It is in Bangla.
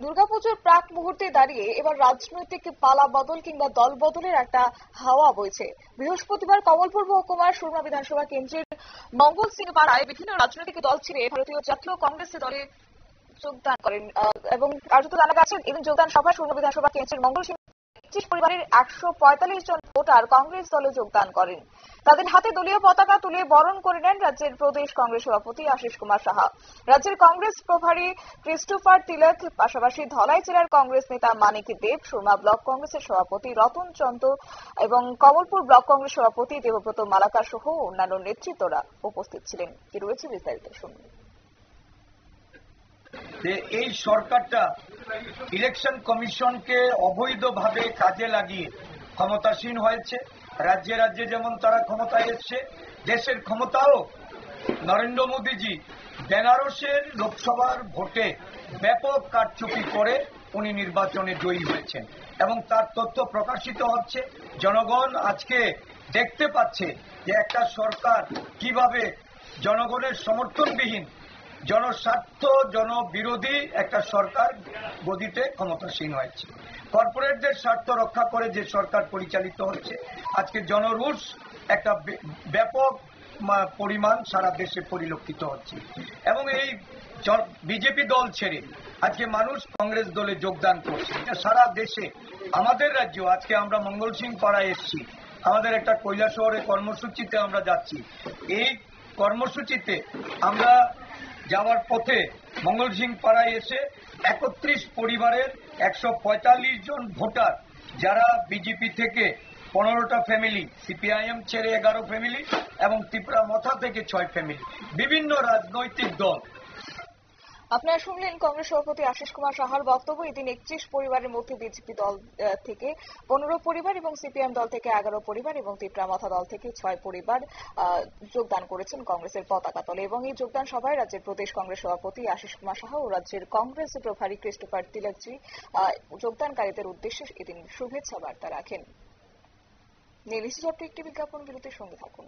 দুর্গাপুজোর প্রাক মুহূর্তে দাঁড়িয়ে এবার রাজনৈতিক পালা বদল কিংবা দল বদলের একটা হাওয়া বইছে। বৃহস্পতিবার কমলপুর মহকুমার সুরমা বিধানসভা কেন্দ্রের মঙ্গল সিং পাড়ায় বিভিন্ন রাজনৈতিক দল ছেড়ে ভারতীয় জাতীয় কংগ্রেসের দলে যোগদান করেন এবং কার্যত জানা গেছে এদিন যোগদান সভায় সুরমা বিধানসভা কেন্দ্রের মঙ্গল সিং 25 পরিবারের 145 জন ভোটার কংগ্রেস দলে যোগদান করেন। তাদের হাতে দলীয় পতাকা তুলে বরণ করে নেন রাজ্যের প্রদেশ কংগ্রেস সভাপতি আশিস কুমার সাহা, রাজ্যের কংগ্রেস প্রভারী ক্রিস্টোফার তিলক, পাশাপাশি ধলাই জেলার কংগ্রেস নেতা মানিক দেব, সুরমা ব্লক কংগ্রেসের সভাপতি রতন চন্দ্র এবং কমলপুর ব্লক কংগ্রেস সভাপতি দেবব্রত মালাকার সহ অন্যান্য নেতৃত্বরা উপস্থিত ছিলেন। কি রয়েছে বিস্তারিত শুনুন। এই সরকারটা ইলেকশন কমিশনকে অবৈধভাবে কাজে লাগিয়ে ক্ষমতাসীন হয়েছে। রাজ্যে রাজ্যে যেমন তারা ক্ষমতায় এসছে, দেশের ক্ষমতাও নরেন্দ্র মোদীজি বেনারসের লোকসভার ভোটে ব্যাপক কারচুপি করে উনি নির্বাচনে জয়ী হয়েছেন এবং তার তথ্য প্রকাশিত হচ্ছে। জনগণ আজকে দেখতে পাচ্ছে যে একটা সরকার কিভাবে জনগণের সমর্থনবিহীন, জনস্বার্থ জনবিরোধী একটা সরকার গদিতে ক্ষমতাসীন হয়েছে। কর্পোরেটদের স্বার্থ রক্ষা করে যে সরকার পরিচালিত হচ্ছে, আজকে জনরোষ একটা ব্যাপক পরিমাণ সারা দেশে পরিলক্ষিত হচ্ছে এবং এই বিজেপি দল ছেড়ে আজকে মানুষ কংগ্রেস দলে যোগদান করছে। এটা সারা দেশে, আমাদের রাজ্য, আজকে আমরা মঙ্গল সিং পাড়ায় এসেছি, আমাদের একটা কৈলাসহরে কর্মসূচিতে আমরা যাচ্ছি। এই কর্মসূচিতে আমরা যাওয়ার পথে মঙ্গল সিং পাড়ায় এসে 31 পরিবারের 145 জন ভোটার, যারা বিজেপি থেকে 15টা ফ্যামিলি, সিপিআইএম ছেড়ে 11 ফ্যামিলি এবং ত্রিপুরা মথা থেকে 6 ফ্যামিলি, বিভিন্ন রাজনৈতিক দল। আপনারা শুনলেন কংগ্রেস সভাপতি আশিস কুমার সাহার বক্তব্য। এদিন 31 পরিবারের মধ্যে বিজেপি দল থেকে 15 পরিবার এবং সিপিএম দল থেকে 11 পরিবার এবং ত্রিপুরামাথা দল থেকে 6 পরিবার যোগদান করেছেন কংগ্রেসের পতাকা তলে এবং এই যোগদান সভায় রাজ্যের প্রদেশ কংগ্রেস সভাপতি আশিস কুমার সাহা ও রাজ্যের কংগ্রেস প্রভারী ক্রিস্টোফার তিলকজি যোগদানকারীদের উদ্দেশ্যে এদিন শুভেচ্ছা বার্তা রাখেন। নিয়ে একটি বিজ্ঞাপন বিরতির সঙ্গে থাকুন।